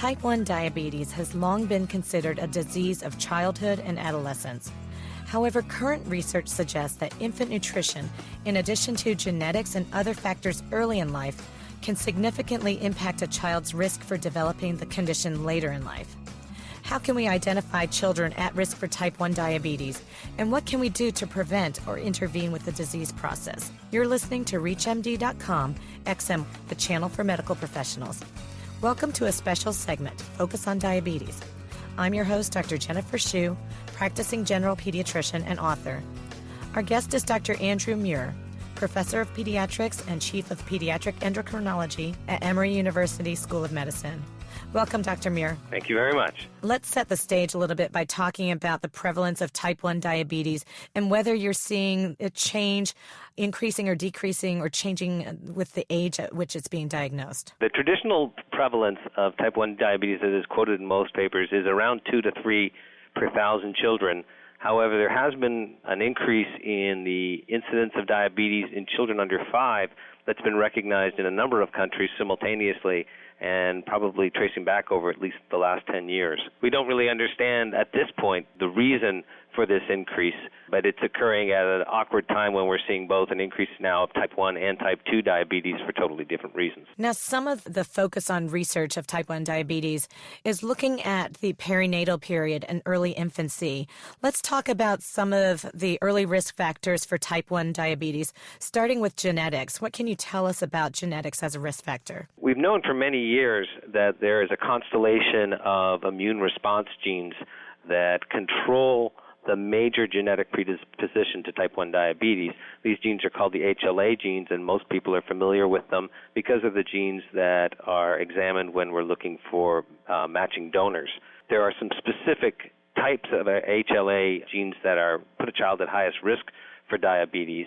Type 1 diabetes has long been considered a disease of childhood and adolescence. However, current research suggests that infant nutrition, in addition to genetics and other factors early in life, can significantly impact a child's risk for developing the condition later in life. How can we identify children at risk for type 1 diabetes, and what can we do to prevent or intervene with the disease process? You're listening to ReachMD.com, XM, the channel for medical professionals. Welcome to a special segment, Focus on Diabetes. I'm your host, Dr. Jennifer Hsu, practicing general pediatrician and author. Our guest is Dr. Andrew Muir, professor of pediatrics and chief of pediatric endocrinology at Emory University School of Medicine. Welcome, Dr. Muir. Thank you very much. Let's set the stage a little bit by talking about the prevalence of type 1 diabetes and whether you're seeing a change, increasing or decreasing or changing with the age at which it's being diagnosed. The traditional prevalence of type 1 diabetes that is quoted in most papers is around 2 to 3 per 1,000 children. However, there has been an increase in the incidence of diabetes in children under 5 that's been recognized in a number of countries simultaneously, and probably tracing back over at least the last 10 years. We don't really understand at this point the reason for this increase, but it's occurring at an awkward time when we're seeing both an increase now of type 1 and type 2 diabetes for totally different reasons. Now, some of the focus on research of type 1 diabetes is looking at the perinatal period and early infancy. Let's talk about some of the early risk factors for type 1 diabetes, starting with genetics. What can you tell us about genetics as a risk factor? We've known for many years that there is a constellation of immune response genes that control the major genetic predisposition to type 1 diabetes. These genes are called the HLA genes, and most people are familiar with them because of the genes that are examined when we're looking for matching donors. There are some specific types of HLA genes that put a child at highest risk for diabetes.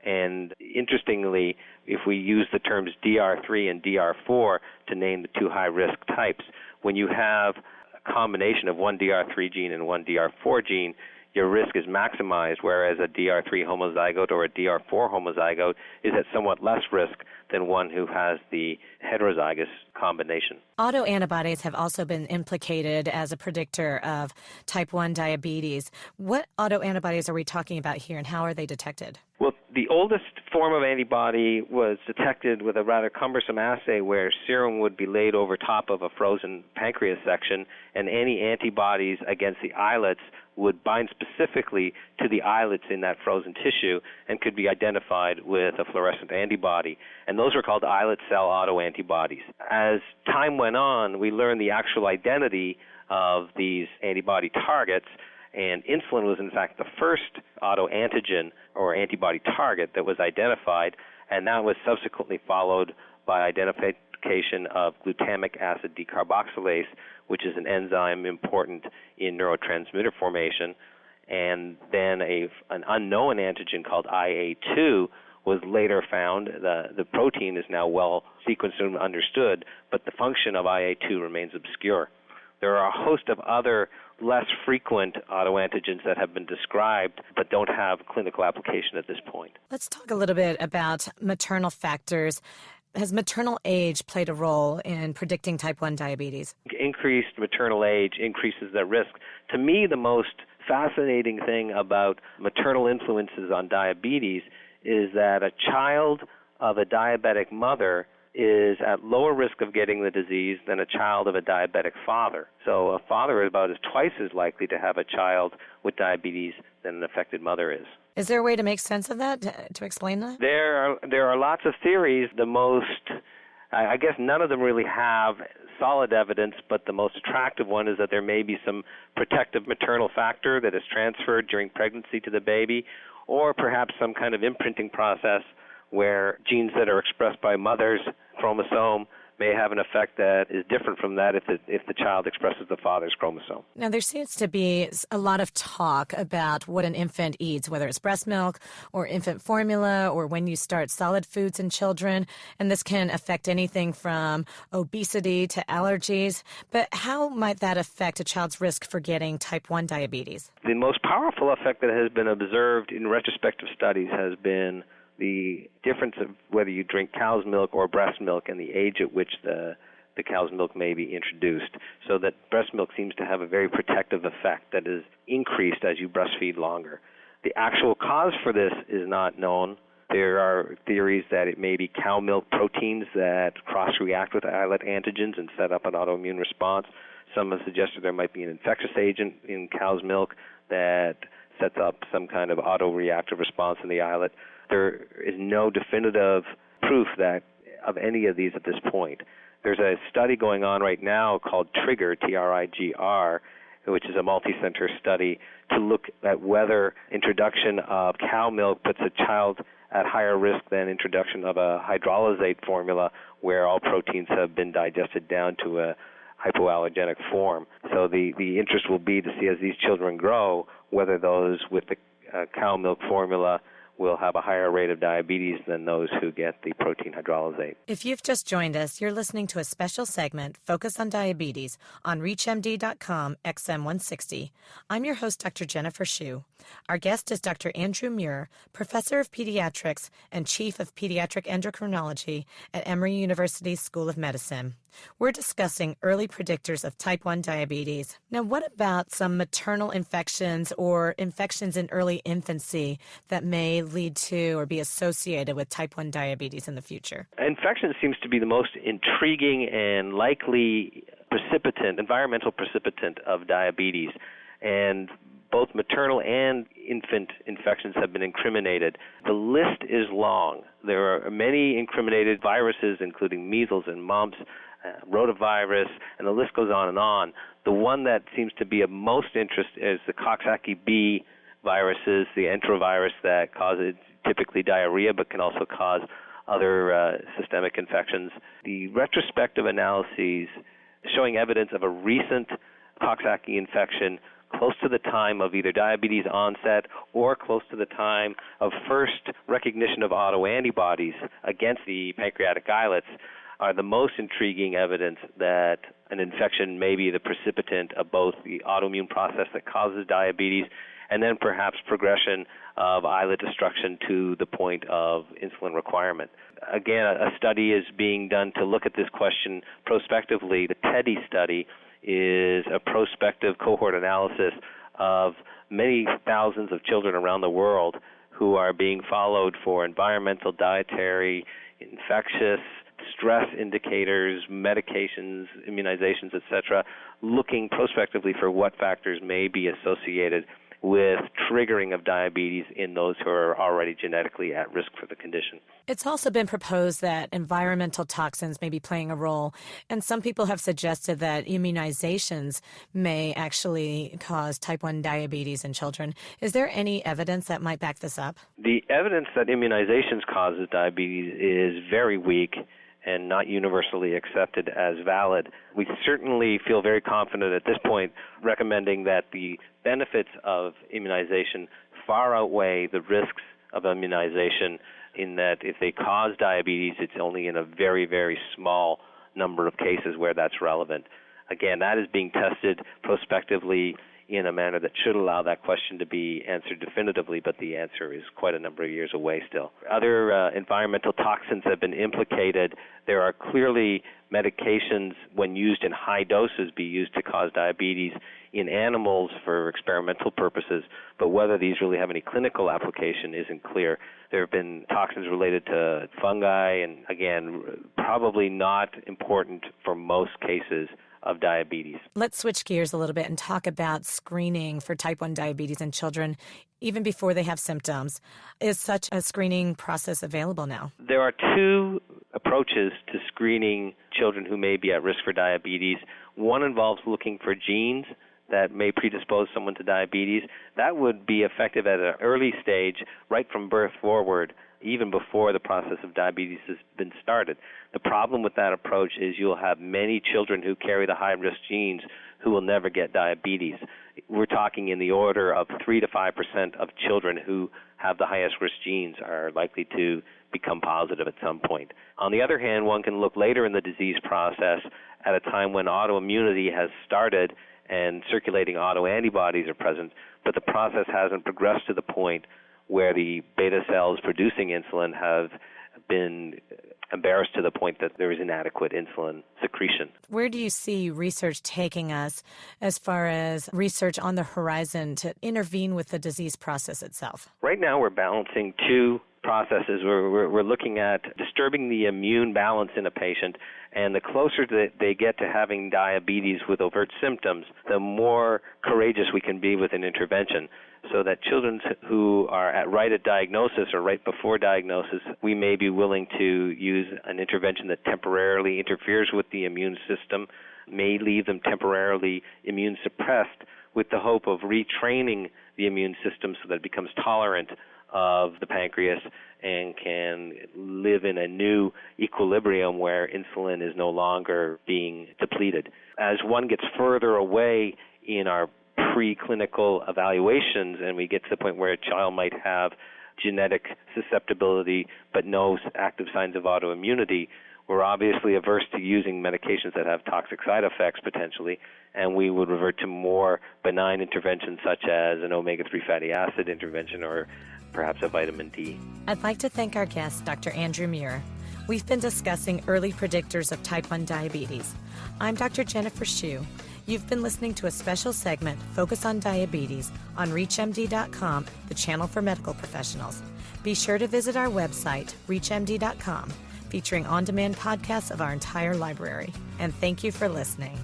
And interestingly, if we use the terms DR3 and DR4 to name the two high-risk types, when you have a combination of one DR3 gene and one DR4 gene, your risk is maximized, whereas a DR3 homozygote or a DR4 homozygote is at somewhat less risk than one who has the heterozygous combination. Autoantibodies have also been implicated as a predictor of type 1 diabetes. What autoantibodies are we talking about here, and how are they detected? Well, the oldest form of antibody was detected with a rather cumbersome assay where serum would be laid over top of a frozen pancreas section, and any antibodies against the islets would bind specifically to the islets in that frozen tissue and could be identified with a fluorescent antibody. And those were called islet cell autoantibodies. As time went on, we learned the actual identity of these antibody targets, and insulin was, in fact, the first autoantigen or antibody target that was identified, and that was subsequently followed by identification of glutamic acid decarboxylase, which is an enzyme important in neurotransmitter formation. And then an unknown antigen called IA2 was later found. The protein is now well sequenced and understood, but the function of IA2 remains obscure. There are a host of other less frequent autoantigens that have been described but don't have clinical application at this point. Let's talk a little bit about maternal factors. Has maternal age played a role in predicting type 1 diabetes? Increased maternal age increases the risk. To me, the most fascinating thing about maternal influences on diabetes is that a child of a diabetic mother is at lower risk of getting the disease than a child of a diabetic father. So a father is about twice as likely to have a child with diabetes than an affected mother is. Is there a way to make sense of that, to explain that? There are lots of theories. I guess none of them really have solid evidence, but the most attractive one is that there may be some protective maternal factor that is transferred during pregnancy to the baby, or perhaps some kind of imprinting process where genes that are expressed by mother's chromosome may have an effect that is different from that if the child expresses the father's chromosome. Now, there seems to be a lot of talk about what an infant eats, whether it's breast milk or infant formula or when you start solid foods in children, and this can affect anything from obesity to allergies. But how might that affect a child's risk for getting type 1 diabetes? The most powerful effect that has been observed in retrospective studies has been the difference of whether you drink cow's milk or breast milk and the age at which the the cow's milk may be introduced, so that breast milk seems to have a very protective effect that is increased as you breastfeed longer. The actual cause for this is not known. There are theories that it may be cow milk proteins that cross-react with islet antigens and set up an autoimmune response. Some have suggested there might be an infectious agent in cow's milk that sets up some kind of autoreactive response in the islet. There is no definitive proof that of any of these at this point. There's a study going on right now called TRIGGER, T-R-I-G-R, which is a multi-center study to look at whether introduction of cow milk puts a child at higher risk than introduction of a hydrolysate formula where all proteins have been digested down to a hypoallergenic form. So the interest will be to see as these children grow whether those with the cow milk formula will have a higher rate of diabetes than those who get the protein hydrolysate. If you've just joined us, you're listening to a special segment, Focus on Diabetes, on ReachMD.com XM160. I'm your host, Dr. Jennifer Hsu. Our guest is Dr. Andrew Muir, Professor of Pediatrics and Chief of Pediatric Endocrinology at Emory University's School of Medicine. We're discussing early predictors of type 1 diabetes. Now, what about some maternal infections or infections in early infancy that may lead to or be associated with type 1 diabetes in the future? Infection seems to be the most intriguing and likely environmental precipitant of diabetes. And both maternal and infant infections have been incriminated. The list is long. There are many incriminated viruses, including measles and mumps, rotavirus, and the list goes on and on. The one that seems to be of most interest is the Coxsackie B viruses, the enterovirus that causes typically diarrhea but can also cause other systemic infections. The retrospective analyses showing evidence of a recent Coxsackie infection close to the time of either diabetes onset or close to the time of first recognition of autoantibodies against the pancreatic islets are the most intriguing evidence that an infection may be the precipitant of both the autoimmune process that causes diabetes and then perhaps progression of islet destruction to the point of insulin requirement. Again, a study is being done to look at this question prospectively. The TEDdy study is a prospective cohort analysis of many thousands of children around the world who are being followed for environmental, dietary, infectious, stress indicators, medications, immunizations, etc., looking prospectively for what factors may be associated with triggering of diabetes in those who are already genetically at risk for the condition. It's also been proposed that environmental toxins may be playing a role, and some people have suggested that immunizations may actually cause type 1 diabetes in children. Is there any evidence that might back this up? The evidence that immunizations causes diabetes is very weak and not universally accepted as valid. We certainly feel very confident at this point recommending that the benefits of immunization far outweigh the risks of immunization, in that if they cause diabetes, it's only in a very, very small number of cases where that's relevant. Again, that is being tested prospectively in a manner that should allow that question to be answered definitively, but the answer is quite a number of years away still. Other environmental toxins have been implicated. There are clearly medications, when used in high doses, be used to cause diabetes in animals for experimental purposes, but whether these really have any clinical application isn't clear. There have been toxins related to fungi, and again, probably not important for most cases of diabetes. Let's switch gears a little bit and talk about screening for type 1 diabetes in children even before they have symptoms. Is such a screening process available now? There are two approaches to screening children who may be at risk for diabetes. One involves looking for genes that may predispose someone to diabetes. That would be effective at an early stage, right from birth forward, even before the process of diabetes has been started. The problem with that approach is you'll have many children who carry the high-risk genes who will never get diabetes. We're talking in the order of 3 to 5% of children who have the highest risk genes are likely to become positive at some point. On the other hand, one can look later in the disease process at a time when autoimmunity has started and circulating autoantibodies are present, but the process hasn't progressed to the point where the beta cells producing insulin have been embarrassed to the point that there is inadequate insulin secretion. Where do you see research taking us as far as research on the horizon to intervene with the disease process itself? Right now we're balancing two processes. We're looking at disturbing the immune balance in a patient, and the closer that they get to having diabetes with overt symptoms, the more courageous we can be with an intervention, so that children who are right at diagnosis or right before diagnosis, we may be willing to use an intervention that temporarily interferes with the immune system, may leave them temporarily immune suppressed, with the hope of retraining the immune system so that it becomes tolerant of the pancreas and can live in a new equilibrium where insulin is no longer being depleted. As one gets further away in our preclinical evaluations and we get to the point where a child might have genetic susceptibility but no active signs of autoimmunity, we're obviously averse to using medications that have toxic side effects potentially, and we would revert to more benign interventions such as an omega-3 fatty acid intervention or perhaps a vitamin D. I'd like to thank our guest, Dr. Andrew Muir. We've been discussing early predictors of type 1 diabetes. I'm Dr. Jennifer Hsu. You've been listening to a special segment, Focus on Diabetes, on ReachMD.com, the channel for medical professionals. Be sure to visit our website, ReachMD.com, featuring on-demand podcasts of our entire library. And thank you for listening.